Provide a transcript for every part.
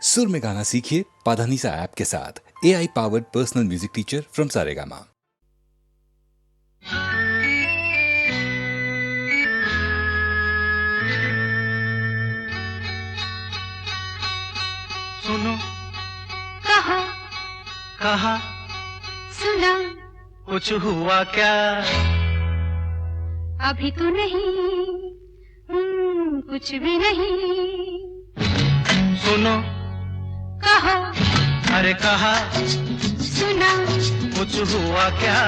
सुर में गाना सीखिए पाधानीसा ऐप के साथ। AI powered personal music teacher from Saregama. सुनो, कहा, कहा, सुना, कुछ हुआ क्या? अभी तो नहीं, कुछ भी नहीं। सुनो, कहा, अरे कहा, सुना, कुछ हुआ क्या?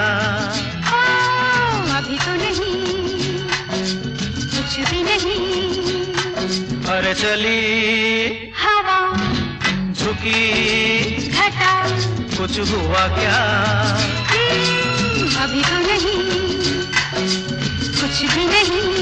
अभी तो नहीं, कुछ भी नहीं। अरे चली हवा, झुकी घटा, कुछ हुआ क्या? अभी तो नहीं, कुछ भी नहीं।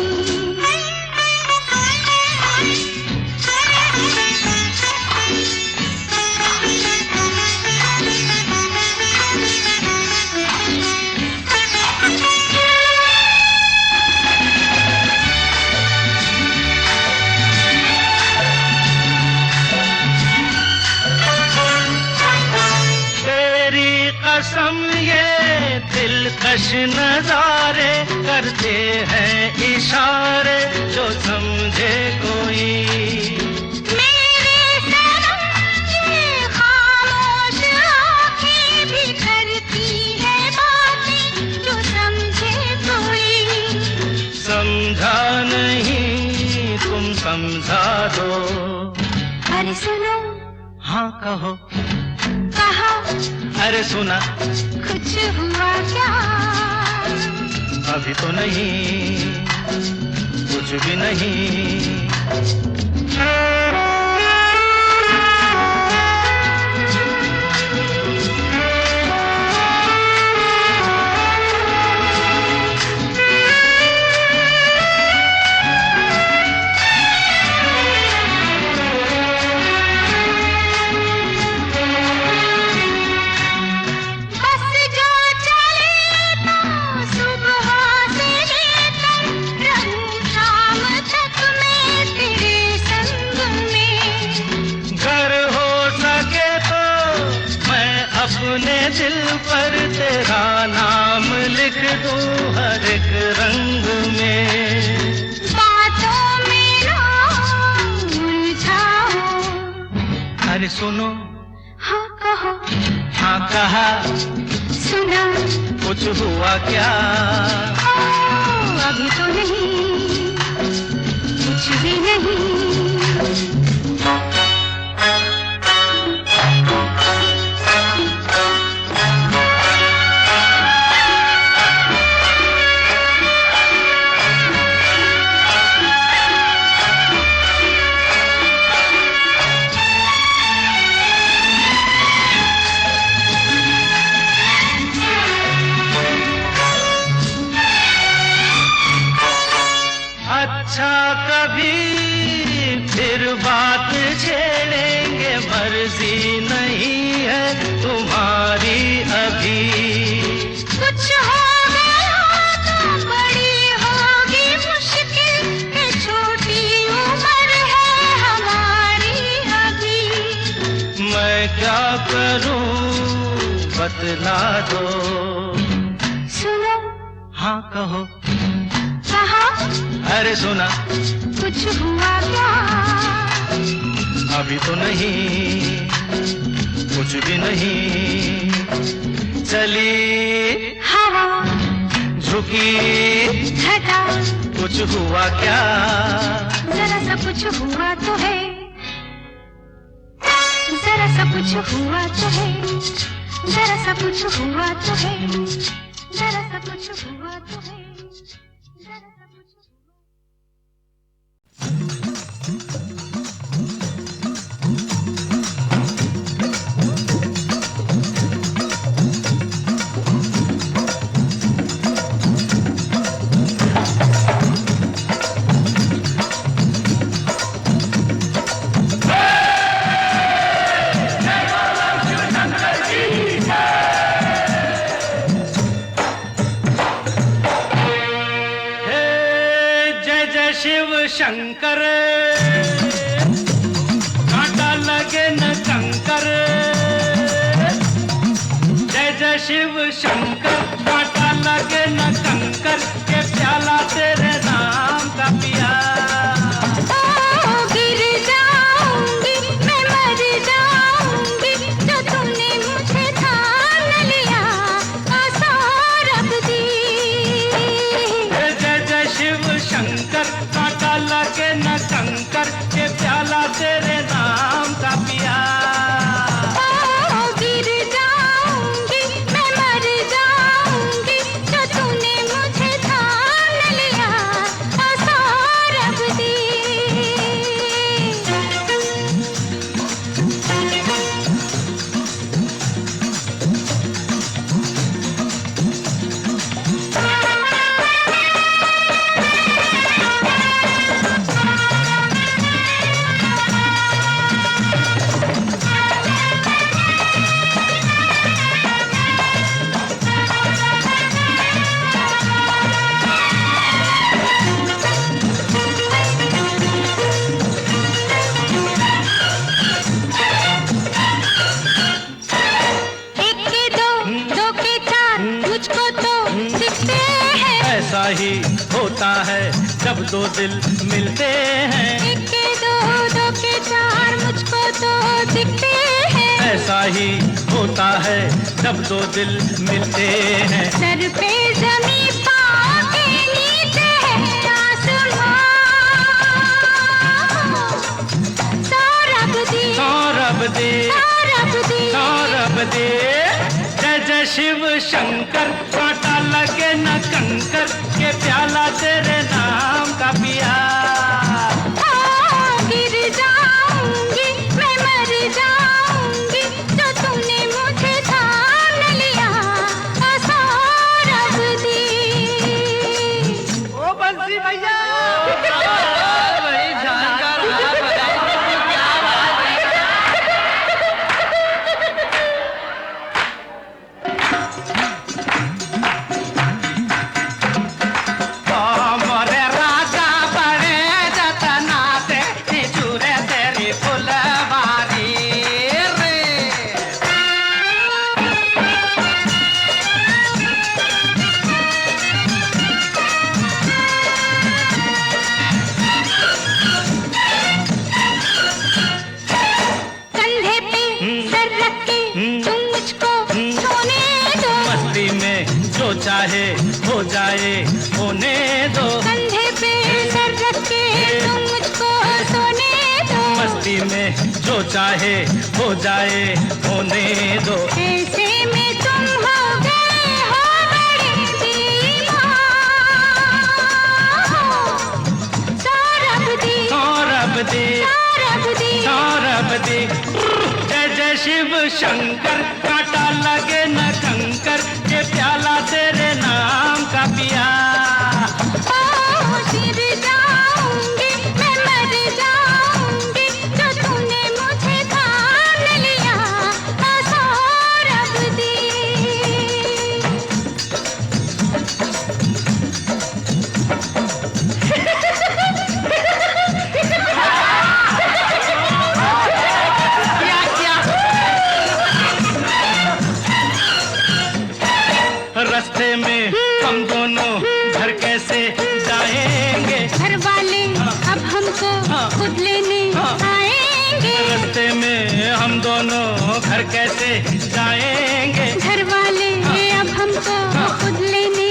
कसम ये दिलकश नजारे करते हैं इशारे जो समझे कोई। मेरे सनम ये खामोश आँखें भी करती है बातें जो समझे कोई। समझा नहीं तुम समझा दो। अरे सुनो, हाँ कहो, कहा, अरे सुना, कुछ हुआ क्या? अभी तो नहीं, कुछ भी नहीं। अपने दिल पर तेरा नाम लिख दूं हर एक रंग में। बातों में ना उलझाओ। अरे सुनो, हाँ कहो, हाँ कहा, सुना, कुछ हुआ क्या? अभी तो नहीं, कुछ भी नहीं। अच्छा कभी फिर बात छेड़ेंगे, मर्जी नहीं है तुम्हारी अभी। कुछ हो गया तो बड़ी होगी मुश्किल, ये छोटी उम्र है हमारी अभी। मैं क्या करूं बतला दो। सुनो, हाँ कहो, कहा, अरे सुना, कुछ हुआ क्या? अभी तो नहीं, कुछ भी नहीं। चली हवा, झुकी घटा, कुछ हुआ क्या? जरा सा कुछ हुआ तो है, जरा सा कुछ हुआ तो है, जरा सा कुछ हुआ तो है, जरा सा कुछ हुआ तो है, जरा सा कुछ। शिव शंकर कांटा लगे न शिव शंकर कांटा लगे न कंकर के प्याला तेरे नाम का पिया। गिर जाऊंगी मैं मर जाऊंगी जो तूने मुझे थाम लिया सौरभ दी। जय जय शिव शंकर कांटा लगे न कंकर के प्याला तेरे नाम का पिया। गिर जाऊंगी मैं मर जाऊंगी जो तूने मुझे थाम लिया सौरभ दी। एक के दो, दो के चार मुझको तो दिखते हैं। ऐसा ही होता है जब दो दिल मिलते हैं। एक के दो, दो के चार मुझको तो दिखते हैं। ऐसा ही होता है जब दो दिल मिलते हैं। सर पे जमीन पाँव के नीचे है आसमां सौरभ दी। सौरभ दे सौरभ दी। सौरभ दे जय जय शिव शंकर कांटा लगे न कंकर के प्याला तेरे नाम का पिया। गिर जाऊंगी मैं मर जाऊंगी जो तूने मुझे थाम लिया सौरभ दी। ओ बंसी भैया बड़ी जानकार आप बताइए क्या बात है। मोरे राजा बड़े जतना से चूरे तेरी फुलवारी रे। कंधे पे सर रख के तुम मुझको सोने दो। मस्ती में जो चाहे हो जाए होने दो। कंधे पे सर रख के तुम मुझको सोने दो। मस्ती में जो चाहे हो जाए होने दो। ऐसे में तुम हो गए हो बड़े दीवान सौरभ दी। सौरभ दे सौरभ दी। सौरभ दे जय जय शिव शंकर कांटा लगे न कंकर के प्याला तेरे नाम का पिया। गिर जाऊंगी मैं मर जाऊंगी जो तूने मुझे थाम लिया सौरभ दी। क्या क्या रास्ते में हम दोनों घर कैसे जाएंगे। घर वाले अब हमको खुद लेने आएंगे। रास्ते में हम दोनों घर कैसे जाएंगे। घर वाले अब हमको खुद लेने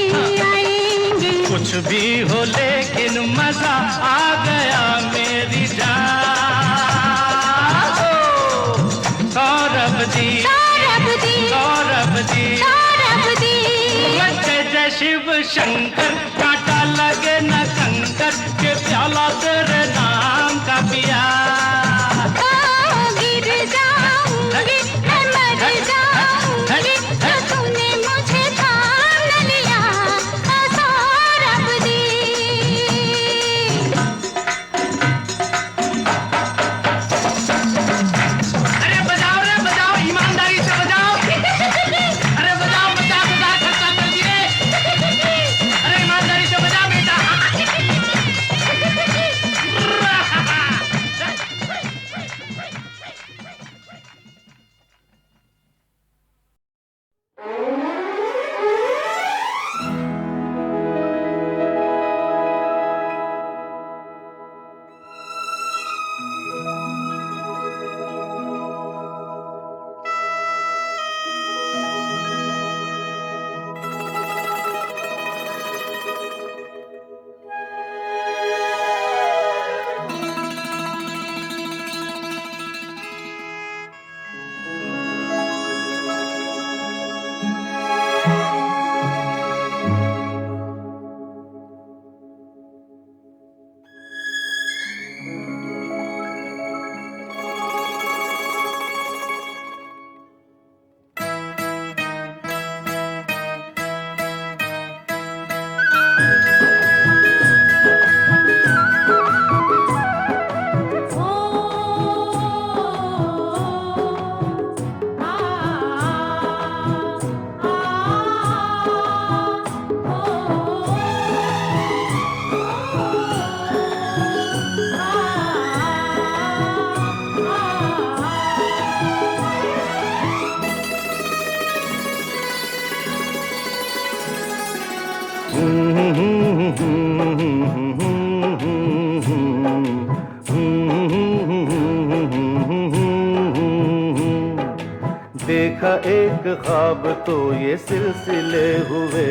आएंगे। कुछ भी हो लेकिन मजा आ गया मेरी जान। सौरभ दी सौरभ दी। सौरभ दी सौरभ दी। जय जय शिव शंकर कांटा लगे न कंकर के प्याला तेरे नाम का पिया। गिर जाऊंगी मैं मर जाऊंगी जो तूने मुझे थाम लिया सौरभ दी। अरे बजाओ रे बजाओ ईमानदारी से बजाओ। अरे बजाओ 50,000 खर्चा कर दिए। अरे ईमानदारी देखा एक ख्वाब तो ये सिलसिले हुए,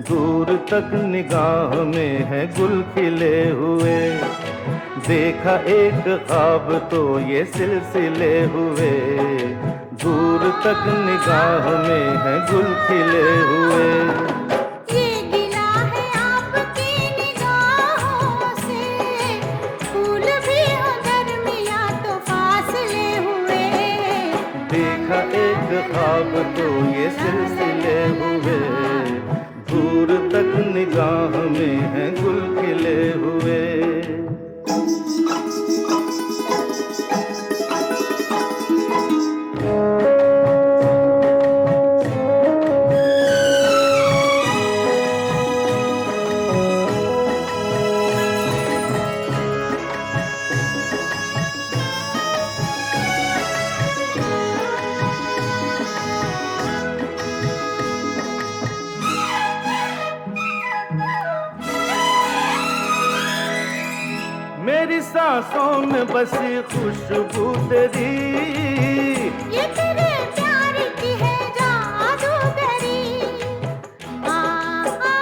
दूर तक निगाह में है गुल खिले हुए। देखा एक ख्वाब तो ये सिलसिले हुए, दूर तक निगाह में है गुल खिले हुए। ये गिला है आपकी निगाहों से, फूल भी हो दरमिया तो फासले हुए। देखा एक ख्वाब तो ये सिलसिले हुए, दूर तक निगाह में है गुल खिले हुए। मेरी सांसों में बसी खुशबू तेरी, ये तेरे प्यार की है जादूगरी। आ, आ,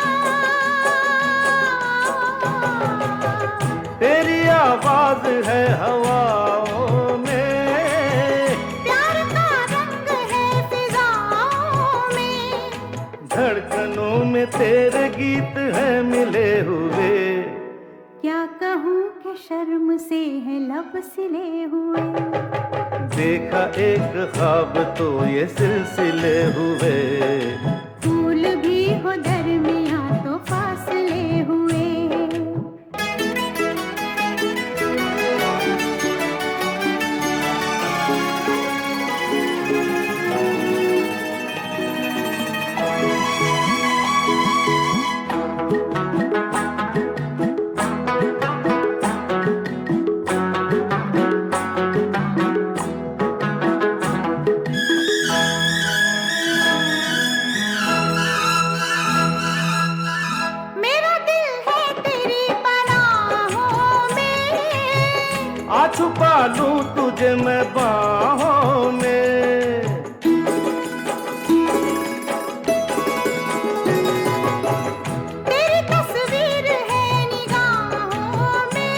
तेरी आवाज है हवाओं में, प्यार का रंग है फिजाओं में। धड़कनों में तेरे गीत हैं मिले हुए। क्या कहूँ कि शर्म से है लब सिले हुए। देखा एक ख्वाब तो ये सिलसिले हुए, फूल भी हो दरमिया तो फासले हुए। मेरा दिल है तेरी पनाहों में, आ छुपा लूं तुझे मैं बाहों में। तेरी तस्वीर है निगाहों में।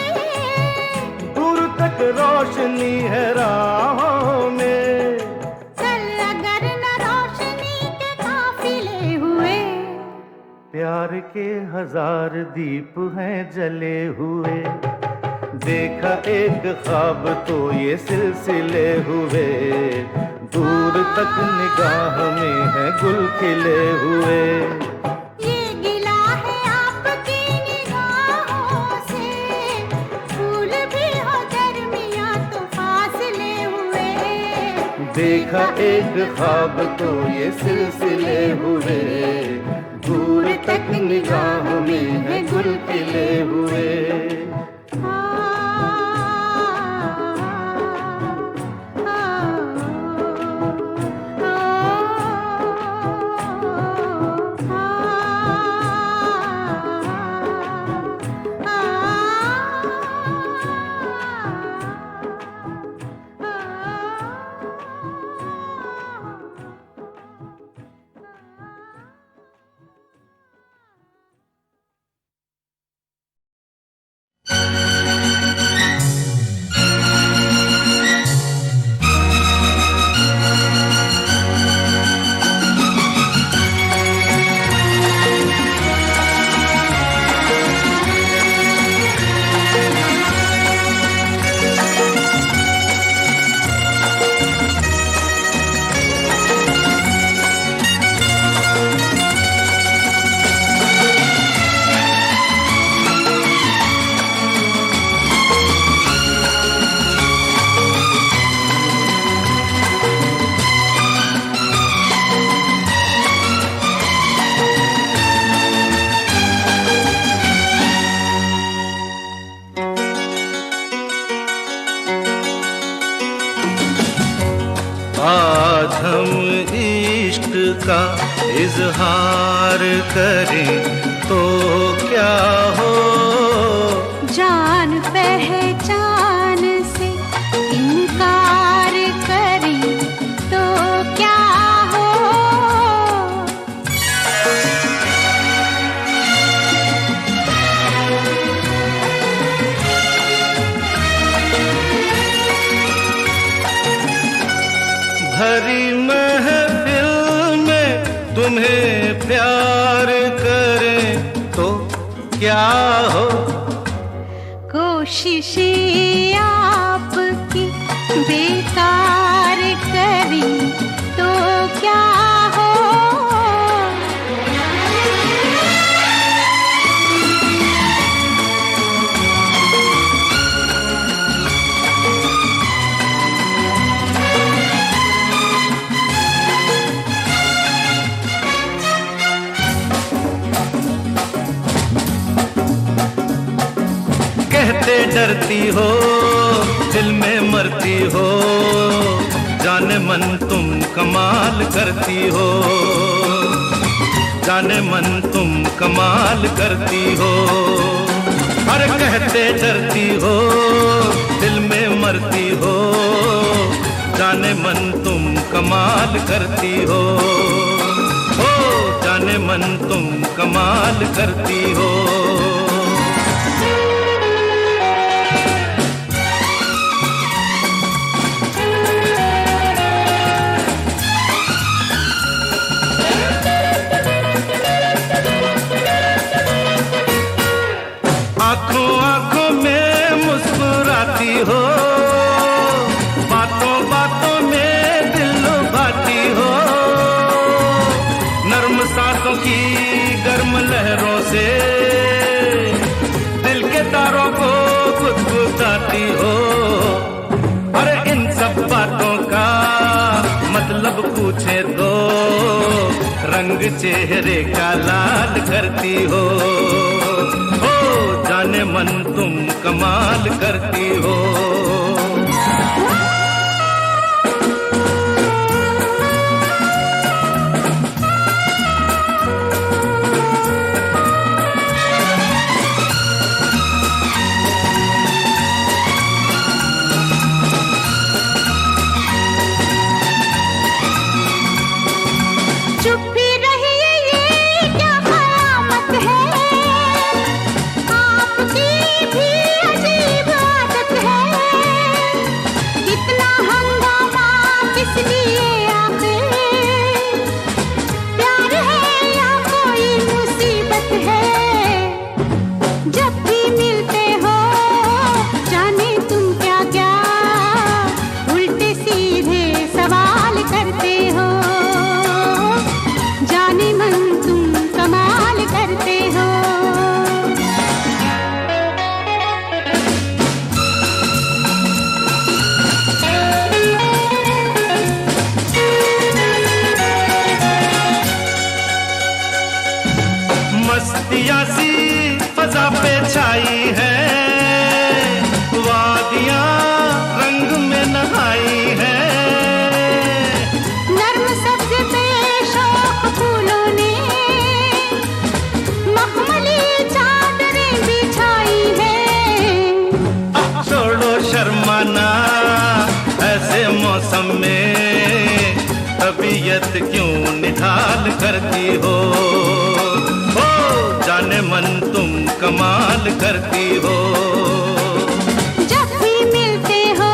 दूर तक रोशनी है राहों में। चल अगर न रोशनी के काफिले हुए। प्यार के हजार दीप हैं जले हुए। देखा एक ख्वाब तो ये सिलसिले हुए, दूर तक निगाह में है गुल खिले हुए। ये गिला है आपकी निगाहों से, फूल भी हो दरमिया तो फासले हुए। देखा एक ख्वाब तो ये सिलसिले हुए, दूर तक निगाह में है गुल खिले हुए। आज हम इश्क का इजहार करें, तो क्या हो, जान पहचान से इनकार करें तो क्या हो। भरी महफिल में तुम्हें प्यार करें तो क्या हो, कोशिशें आपकी बेकार करें तो क्या हो। कहते डरती हो, दिल में मरती हो, जाने मन तुम कमाल करती हो, जाने मन तुम कमाल करती हो। अरे कहते डरती हो, दिल में मरती हो, जाने मन तुम कमाल करती हो, ओ जाने मन तुम कमाल करती हो। आंखों आंखों में मुस्कुराती हो, बातों बातों में दिल लुभाती हो, नर्म सांसों की गर्म लहरों से दिल के तारों को गुदगुदाती हो। अरे इन सब बातों का मतलब पूछे तो रंग चेहरे का लाल करती हो, जाने मन तुम कमाल करती हो। चुप भी रहिए, ये क्या कयामत है, आपकी भी अजीब आदत है। इतना हंगामा किस लिए आखिर, प्यार है या कोई मुसीबत है। जब भी मिलते हो जाने तुम क्या क्या उल्टे सीधे सवाल करते हो, जाने मन तुम कमाल करते हो। मस्तियाँ सी फजा पे छाई है, वादियाँ रंग में नहाई है, नर्म सब्ज पे शौक फूलों ने मखमली चादरें बिछाई है। छोड़ो शर्माना ऐसे मौसम में, तबीयत क्यों निढाल करती हो, जाने मन तुम कमाल करती हो। जब भी मिलते हो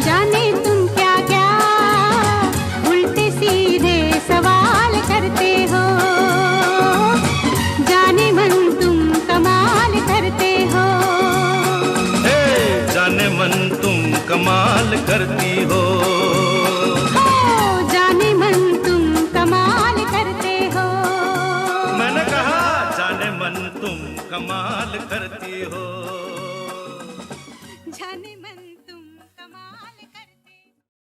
जाने तुम क्या क्या उल्टे सीधे सवाल करते हो, जाने मन तुम कमाल करते हो। जाने मन तुम कमाल करती हो, जाने मन तुम कमाल करते हो। मैंने कहा जाने मन तुम कमाल करती हो। जाने मन तुम कमाल करते हो।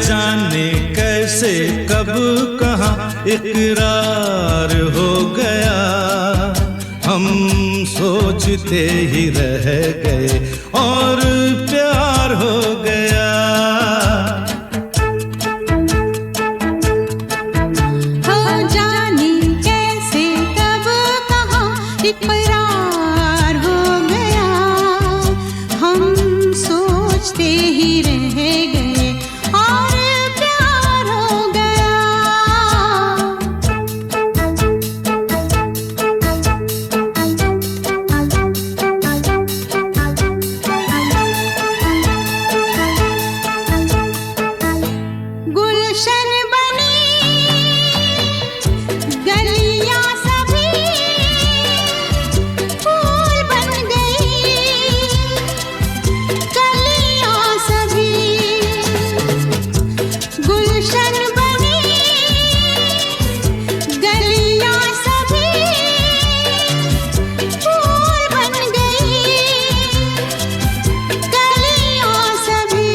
जाने कैसे कब कहाँ इकरार हो गया, हम सोचते ही रह गए और प्यार हो गया। हो जाने कैसे कब कहाँ इकरार हो गया, हम सोचते ही रह गए और प्यार हो गया। गुलशन बनी गलियां सभी फूल बन गई, गलियां सभी गुलशन बनी, गलियां सभी फूल बन गई, गलियां सभी।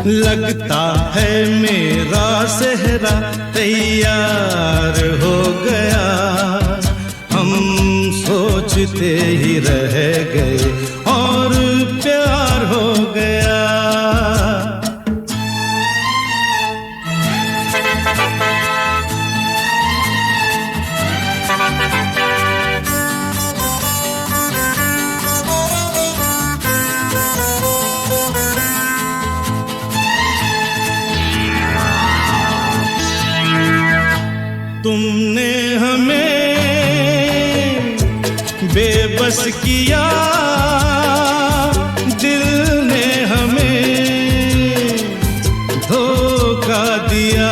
लगता है मेरा सेहरा तैयार हो गया, हम सोचते ही रह गए और प्यार हो गया। तुमने हमें बेबस किया, दिल ने हमें धोखा दिया।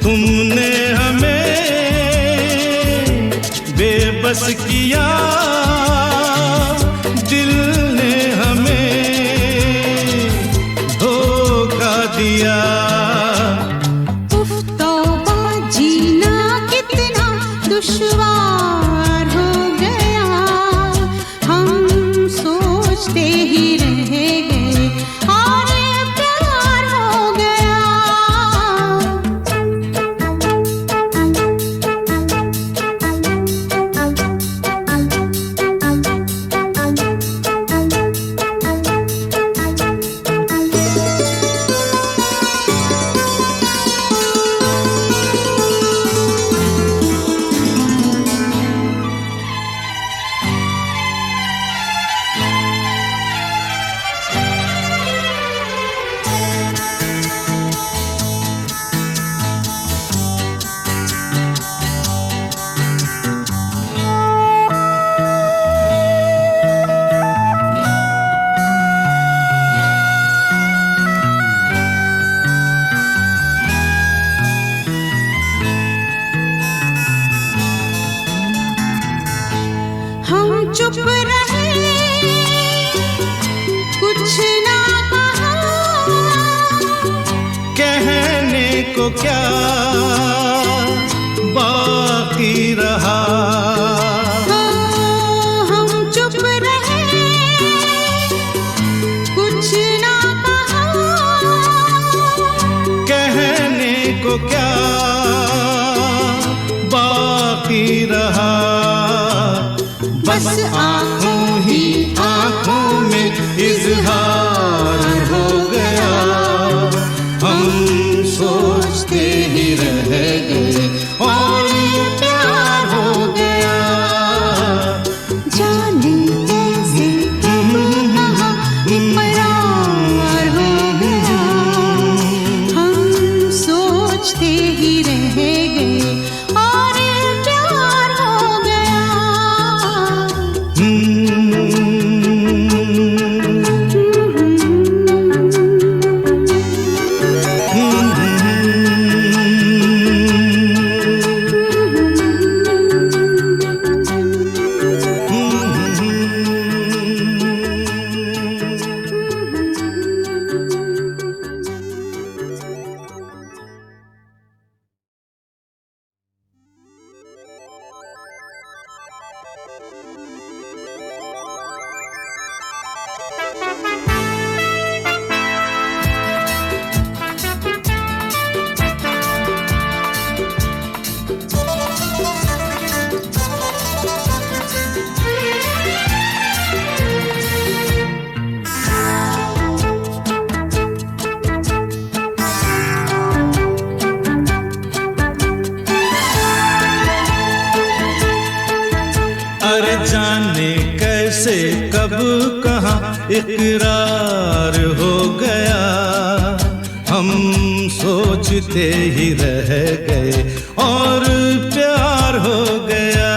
तुमने हमें बेबस किया, दिल ने हमें धोखा दिया। उफ तौबा, जीना कितना दुश्वार हो गया, हम सोचते ही रह गए और प्यार हो गया। हम चुप रहे, कुछ ना कहा, कहने को क्या बाकी रहा। हम चुप रहे, कुछ ना कहा, कहने को क्या बाकी रहा। बस आंखों ही आंखों में इजहार हो गया, हम सोचते ही रह गए और प्यार हो गया। जाने कैसे कब कहाँ इकरार हो गया, हम सोचते ही रह गए और प्यार हो गया। जाने कैसे कब कहाँ इकरार हो गया, हम सोचते ही रह गए और प्यार हो गया।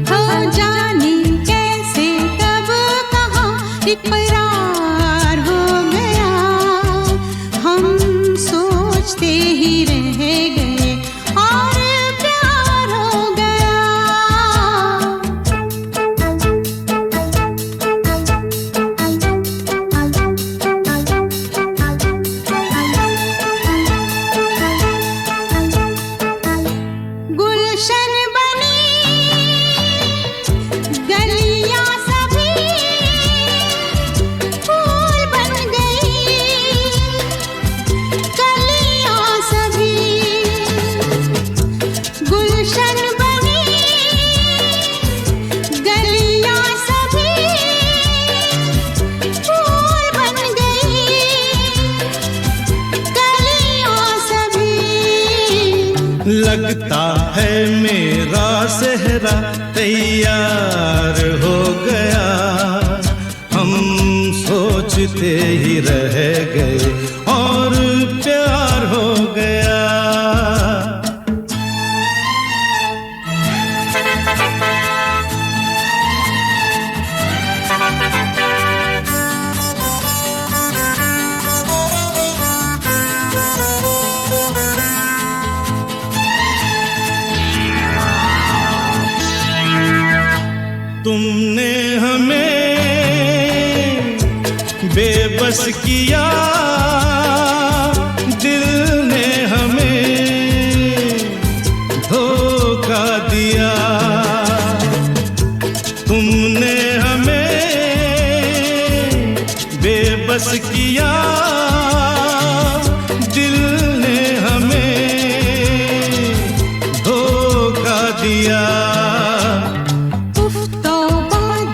हो जाने कैसे कब कहाँ इकरार हो गया, हम सोचते ही रह गए और प्यार हो गया। गुलशन बनी गलियां सभी फूल बन गई, कलियां सभी गुलशन बनी, गलियां सभी फूल बन गई, कलियां सभी। लगता है मेरा सेहरा तैयार हो गया, हम सोचते ही रह गए और प्यार हो गया। तुमने हमें बेबस किया, दिल ने हमें धोखा दिया। तुमने हमें बेबस किया, दिल ने हमें धोखा दिया।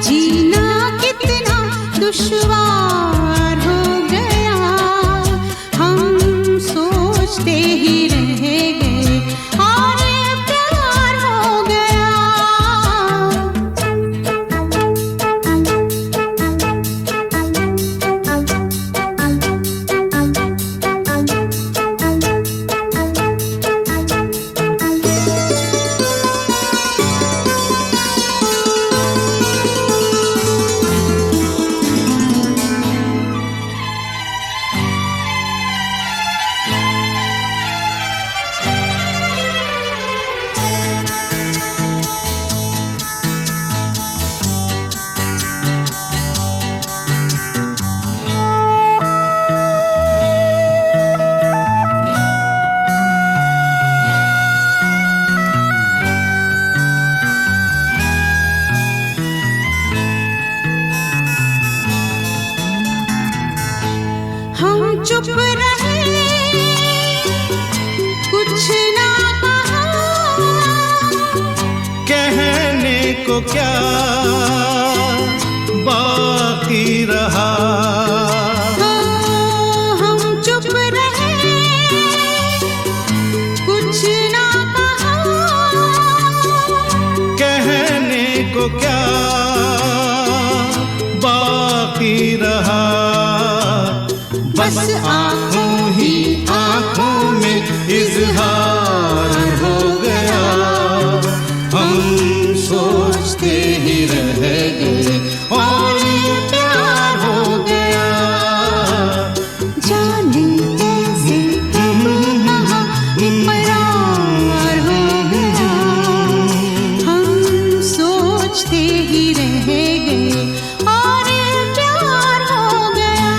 जीना कितना दुश्वार हो गया, हम सोचते ही रह गए और प्यार हो गया। हम चुप रहे, कुछ ना कहा, कहने को क्या बाकी रहा। हम चुप रहे, कुछ ना कहा, कहने को क्या बाकी रहा। बस आंखों ही आंखों में इजहार हो गया, हम सोचते ही रह गए और प्यार हो गया। जाने कैसे कब कहाँ इकरार हो गया, हम सोचते ही रह गए और प्यार हो गया।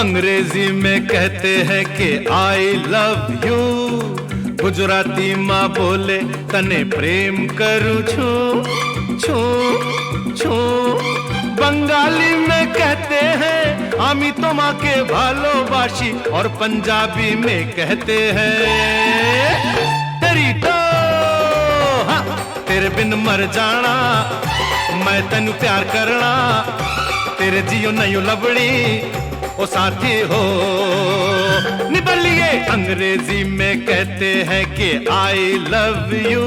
अंग्रेजी में कहते हैं कि आई लव यू, गुजराती माँ बोले तने प्रेम करूं छू छू छू, बंगाली में कहते हैं आमी तो माँ के भालोबाशी, और पंजाबी में कहते हैं तेरी तो हाँ, तेरे बिन मर जाना, मैं तेनू प्यार करना, तेरे जियो नहीं लबड़ी ओ साथी हो निबलिए। अंग्रेजी में कहते हैं कि आई लव यू,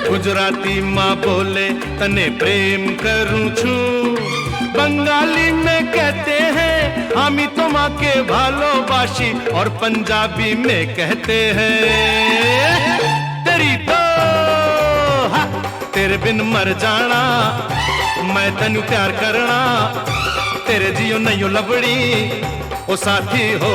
गुजराती माँ बोले तने प्रेम करूं छू, बंगाली में कहते हैं आमी तो माँ के भालोबाशी, और पंजाबी में कहते हैं तेरी तो हाँ, तेरे बिन मर जाना, मैं तेनू प्यार करना, तेरे जियो नहीं लबड़ी ओ साथी हो।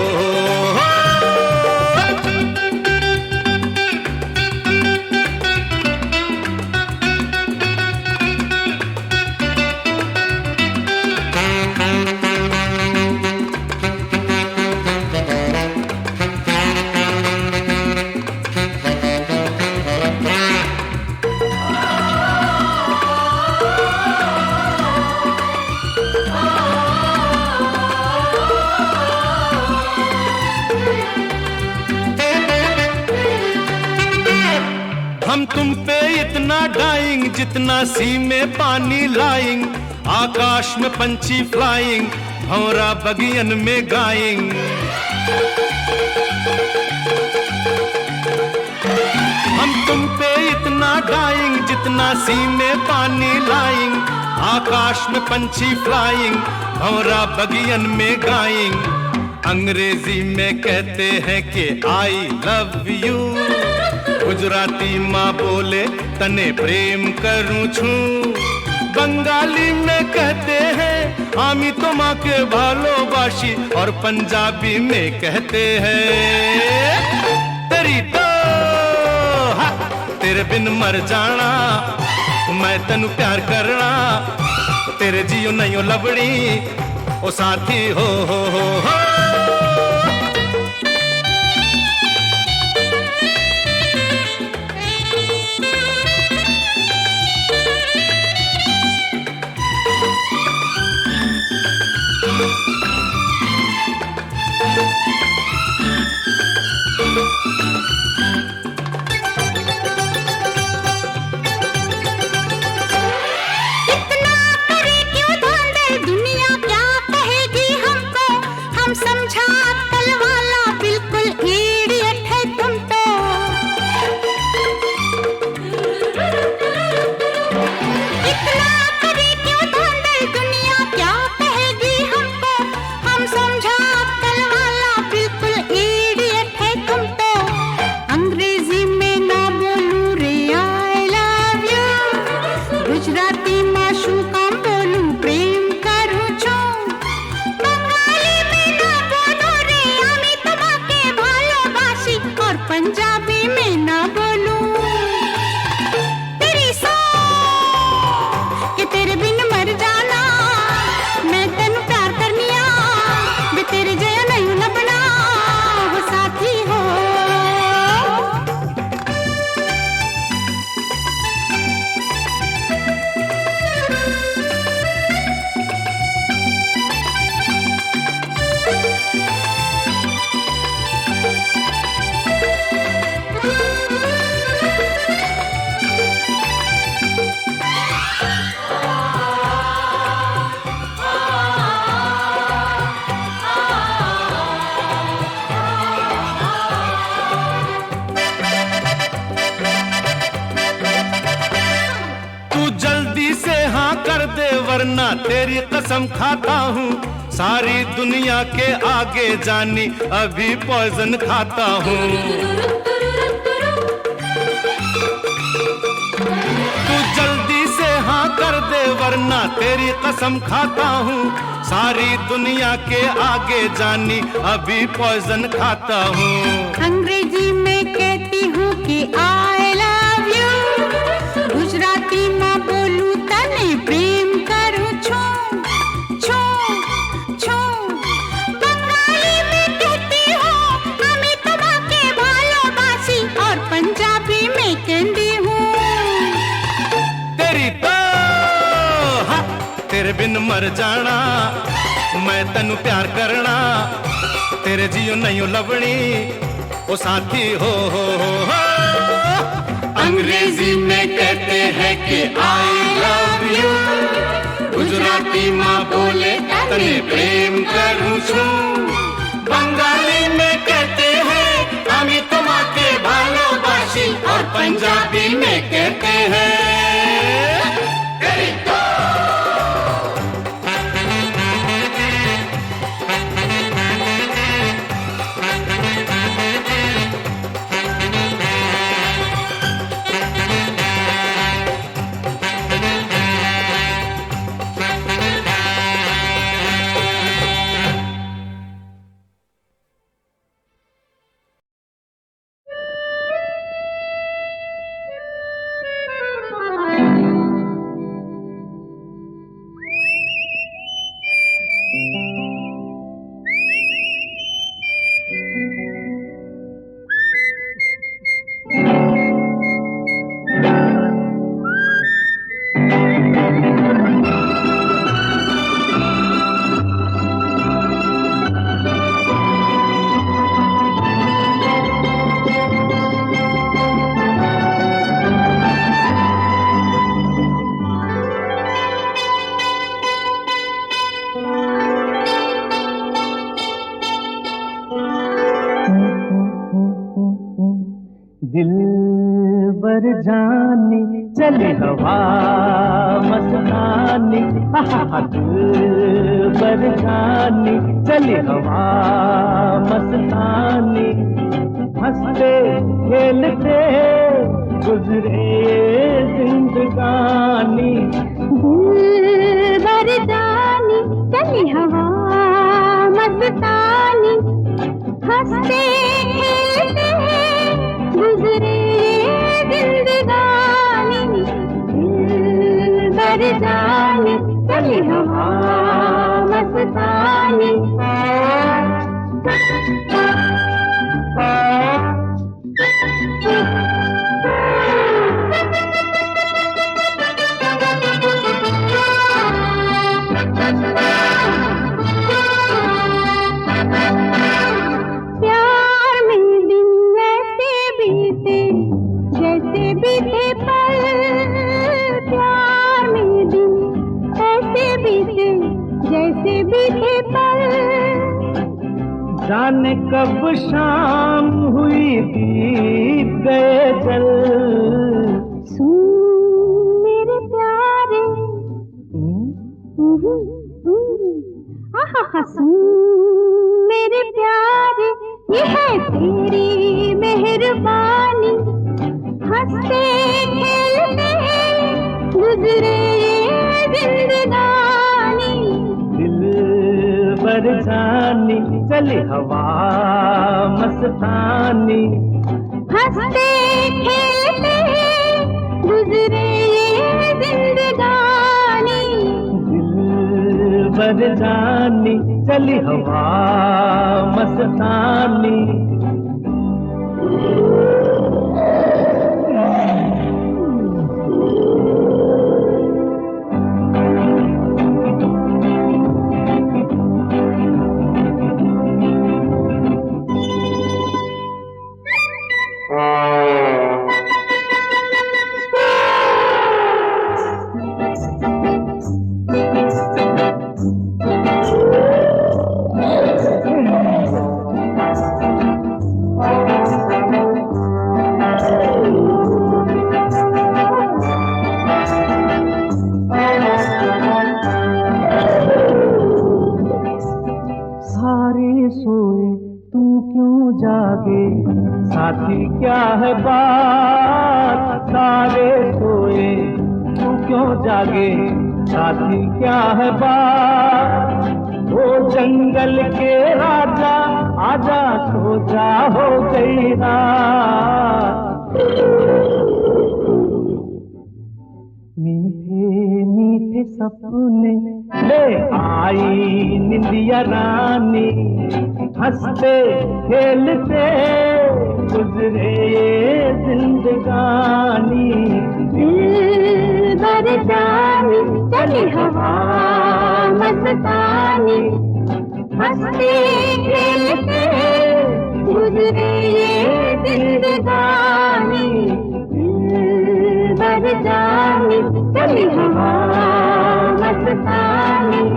हम तुम पे इतना डाइंग जितना सी में पानी लाइंग, आकाश में पंछी फ्लाइंग, भंवरा बगियन में गाइंग। हम तुम पे इतना डाइंग जितना सी में पानी लाइंग, आकाश में पंछी फ्लाइंग, भंवरा बगियन में गाइंग। अंग्रेजी में कहते हैं कि आई लव यू, गुजराती माँ बोले तने प्रेम करूं छू, बंगाली में कहते हैं आमी तो माँ के भालोबाशी, और पंजाबी में कहते हैं तेरी तो हाँ, तेरे बिन मर जाना, मैं तेनू प्यार करना, तेरे जियो नहीं लबड़ी ओ साथी हो। पंजाबी में ना बोलूं तेरी सो कि तेरे बिन मर जाना, मैं तेनू प्यार करनिया, वे तेरे जया नहीं लबना वो साथी हो। कर दे वरना तेरी कसम खाता हूँ, सारी दुनिया के आगे जानी अभी पॉइजन खाता हूँ। तू जल्दी से हाँ कर दे वरना तेरी कसम खाता हूँ, सारी दुनिया के आगे जानी अभी पॉइजन खाता हूँ। अंग्रेजी में कहती हूँ कि आई लव यू, गुजराती में बोलूं तने प्रेम करूं छू छू छू, तेरे बिन मर जाना मैं तनु प्यार करना तेरे जियो नहीं लवणी ओ साथी हो अंग्रेजी में कहते हैं कि आई लव यू गुजराती माँ बोले तने प्रेम करूं छू बंगाली में कहते हैं हमें तुम्हारे भालोबाशी और पंजाबी में कहते हैं दिलबर जानी चली हवा मस्तानी दिलबर जानी चली हवा मस्तानी हंसते खेलते गुजरे जिंदगानी दिलबर जानी चली हवा मस्तानी हंसते खेलते गुजरे जिंदगानी दिलबर जानी चली हवा मस्तानी जाने कब शाम हुई बीत गए चल सुन मेरे प्यारे सुन मेरे प्यारे ये है तेरी मेहरबानी हंसते खेलते गुजरे जिंदगानी दिलबर जानी चली हवा मस्तानी हंसते खेलते गुजरे जिंदगानी दिलबर जानी चली हवा मस्तानी साथी क्या है बात सारे सोए तू क्यों जागे साथी क्या है बात ओ जंगल के राजा आजा सो जा हो गई रात मीठे मीठे सपने ले आई निंदिया रानी हंसते खेलते गुजरे जिंदगानी दिलबर जानी चली हवा मस्तानी हंसते खेलते गुजरे ये जिंदगानी दिल भर जाने चली हवा मस्तानी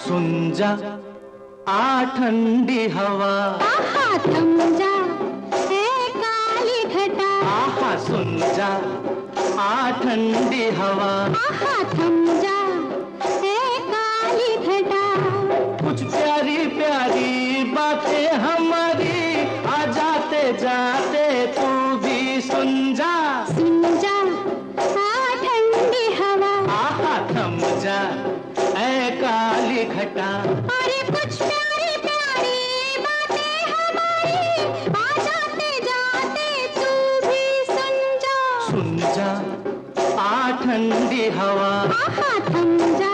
सुन जा आ ठंडी हवा आहा थम जा है काली घटा आहा सुन जा आ ठंडी हवा आहा थम जा है काली घटा कुछ प्यारी प्यारी बातें हमारी आ जाते जाते तू भी सुन जा आ ठंडी हवा आहा थम जा ऐ काली घटा अरे कुछ प्यारी प्यारी बातें हमारी आ जाते जाते तू भी सुन जा आ ठंडी हवा आहा थम जा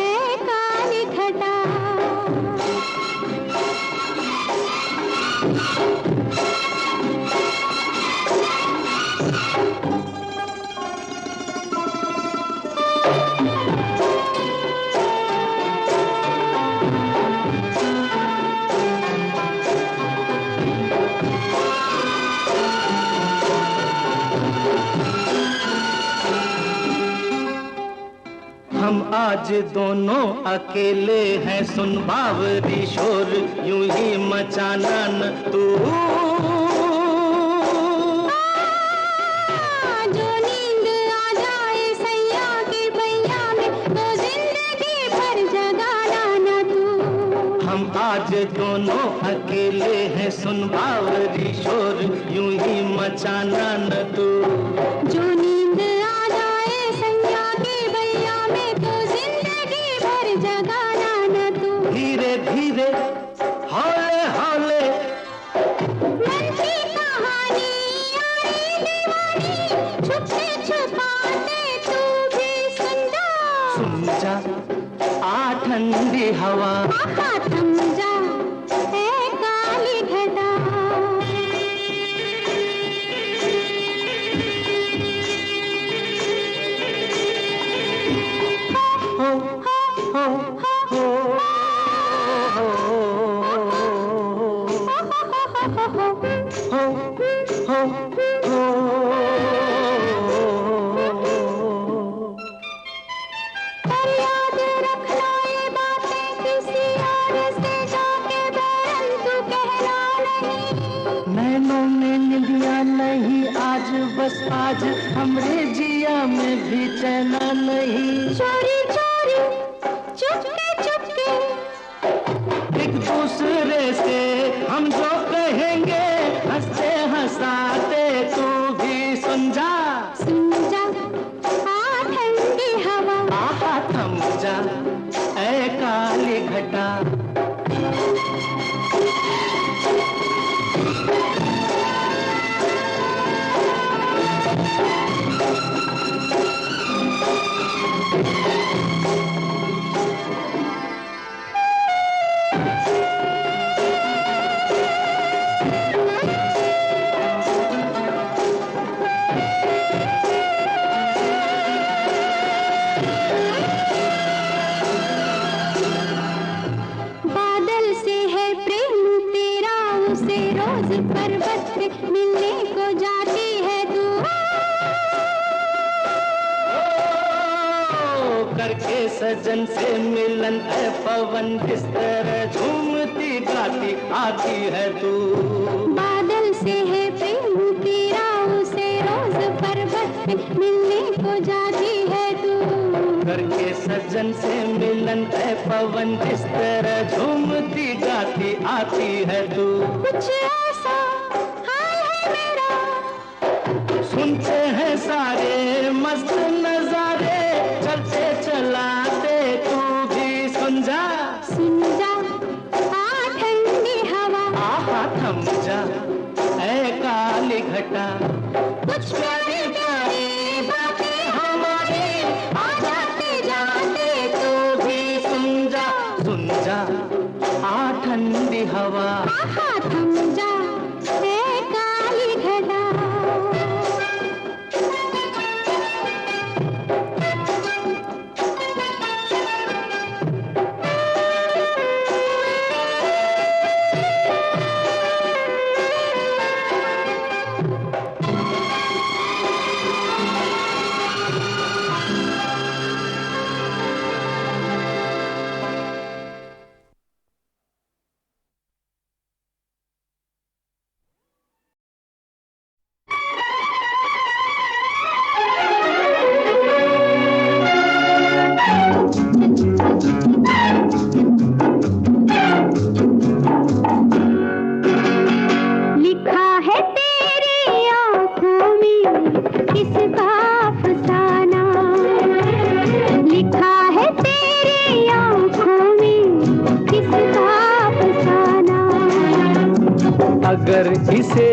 है काली घटा हम आज दोनों अकेले हैं सुन बावरी शोर यूं ही मचाना न तू जो नींद आ जाए सैया के भैया में तो जिंदगी भर जगाना न तू हम आज दोनों अकेले हैं सुन बावरी शोर यूं ही मचाना न तू जो नींद आ जाए सैया के भैया में तो जिंदगी भर जगाना न तू धीरे धीरे हौले हौले मन की कहानी यारी दीवानी छुपते छुपाते तू भी सुन जा आ ठंडी हवा आहा थम जा है काली घटा हो हो हो हो हो हो पर याद रखना ये बातें किसी और से जाके बहन तू कहना नहीं नैनों में निंदिया नहीं आज बस आज हमरे जिया में भी चैना नहीं चोरी चोरी चुपके चुपके एक दूसरे से हम जो कहेंगे हंसते हंसाते तू भी सुन जा आ ठंडी हवा आहा थम जा ऐ काली घटा सजन से मिलन है पवन किस तरह झूमती गाती आती है तू। बादल से है प्रेम तेरा उसे रोज पर्वत पे मिलने को जाती है तू। करके सजन से मिलन है पवन किस तरह झूमती गाती आती है तू। कुछ ऐसा हाल है मेरा, सुनते हैं सारे मस्त नजारे, चलते चलाते तू भी सुन जा। सुन जा आ ठंडी हवा, आहा थम जा ऐ काली घटा, कुछ प्यारी प्यारी बातें हमारी आ जाते जाते तू भी सुन जा आ ठंडी हवा। आहा थम जा ए काली घटा। लिखा है तेरी आंखों में किसका अफसाना, लिखा है तेरी आंखों में किसका अफसाना। अगर इसे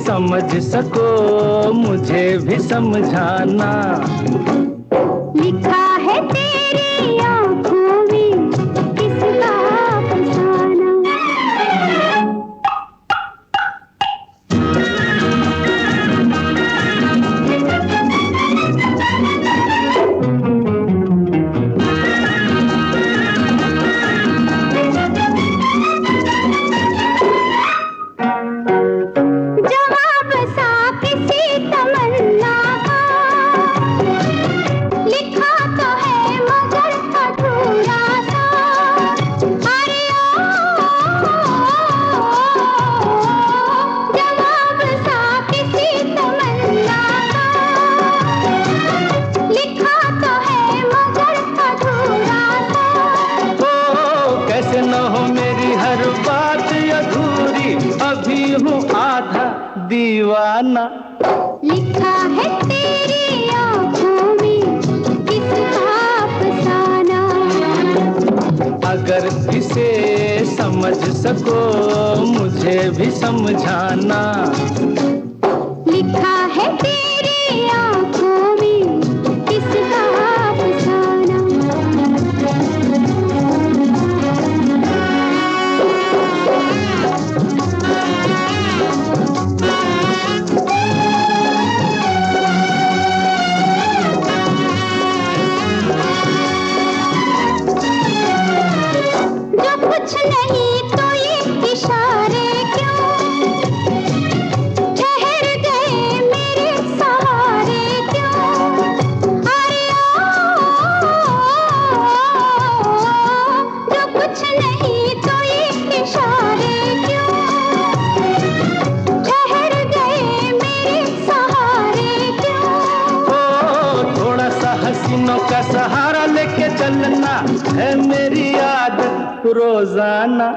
समझ सको मुझे भी समझाना। लिखा है तेरी आंखों में किसका अफसाना। जवाब सा किसी तमन्ना का लिखा तो है मगर अधूरा सा। अरे जवाब सा किसी तमन्ना का लिखा तो है मगर अधूरा सा। ओ कैसे न हो मेरी हर बात अधूरी, अभी हूँ आधा दीवाना। लिखा है तेरी आंखों में किसका अफसाना। अगर इसे समझ सको मुझे भी समझाना। लिखा है तेरी आंखों में किसका अफसाना। जो कुछ नहीं तो ये इशारे क्यों, ठहर गए मेरे सहारे क्यों। अरे जो कुछ नहीं तो ये इशारे क्यों, ठहर गए मेरे सहारे क्यों। ओ थोड़ा सा हसीनों का सहारा लेके चलना है मेरी आदत रोजाना।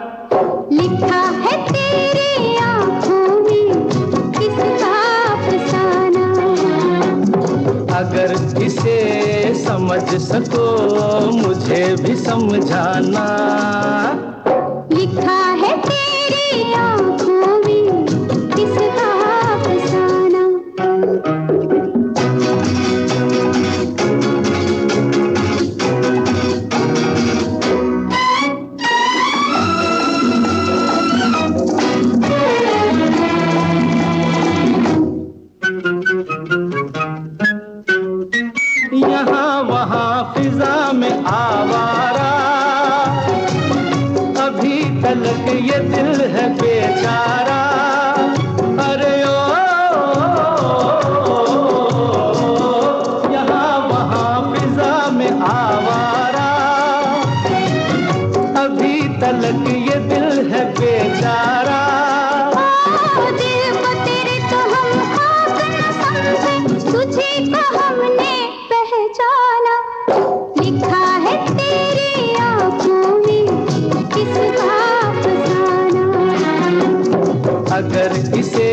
लिखा है तेरी आंखों में किसका अफसाना। अगर इसे समझ सको मुझे भी समझाना। लिखा है तेरी आंखों में किसका अफसाना। यहाँ वहाँ फिजा में आवारा, बालक ये दिल है बेचारा। दिल को तेरे तो हम खाक न समझे, तुझे को हमने पहचाना। लिखा है तेरी आंखों में किसका अफसाना। अगर इसे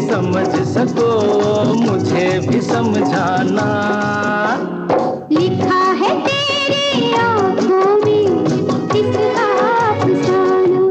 समझ सको मुझे भी समझाना। लिखा है तेरी आंखों में किसका अफसाना।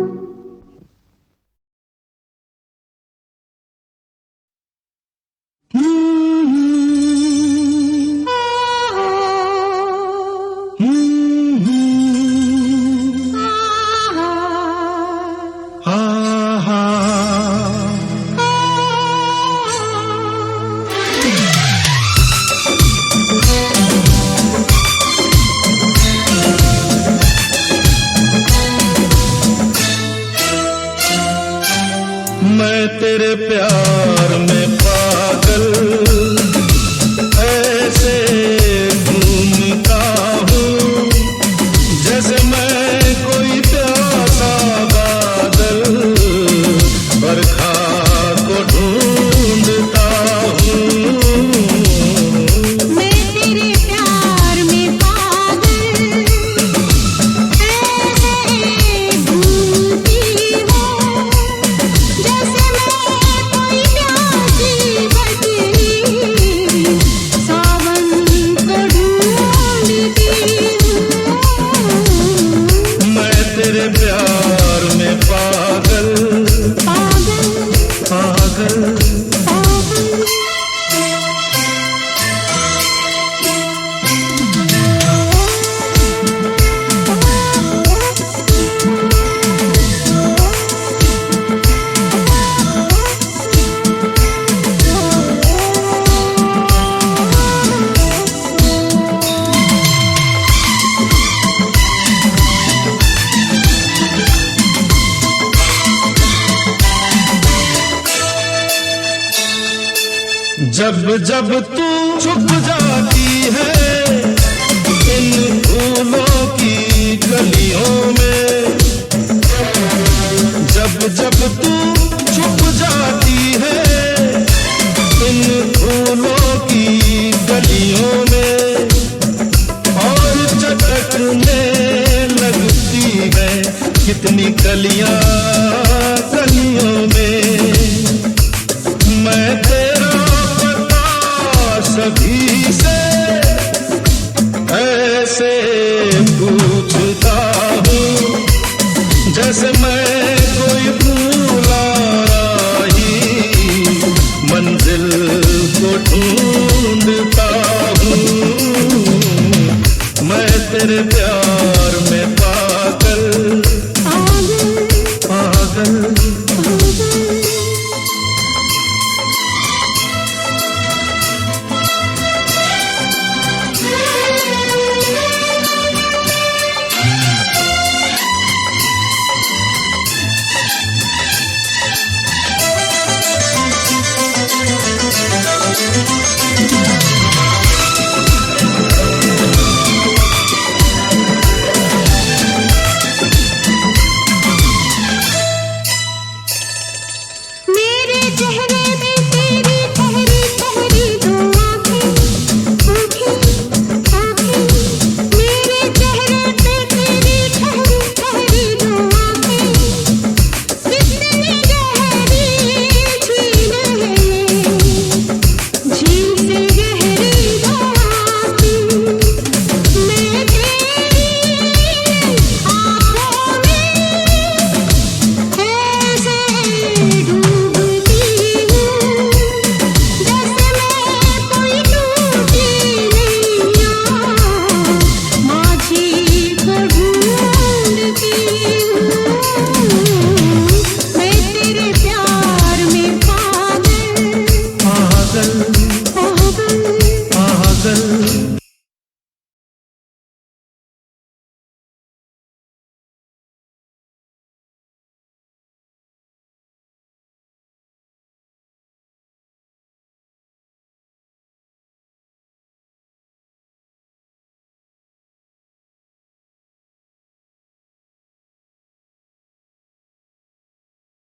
मैं तेरे प्यार में पागल ऐसे घूमता हूँ जैसे मैं कोई प्यासा बादल बरखा को ढूंढता हूँ। मैं तेरे प्यार में पागल ऐसे घूमती हूँ जैसे मैं कोई प्यासी बदली सावन को ढूंढती हूँ। मैं तेरे प्यार में पागल पागल पागल। पागल। जब जब तू छुप जाती है इन फूलों की गलियों में, जब जब तू छुप जाती है इन फूलों की गलियों में और चटकने लगती है कितनी कलियां कलियों में। मैं तेरा पता सभी से ऐसे पूछता हूँ जैसे मैं कोई भूला राही मंजिल को ढूंढता हूँ। मैं तेरे प्यार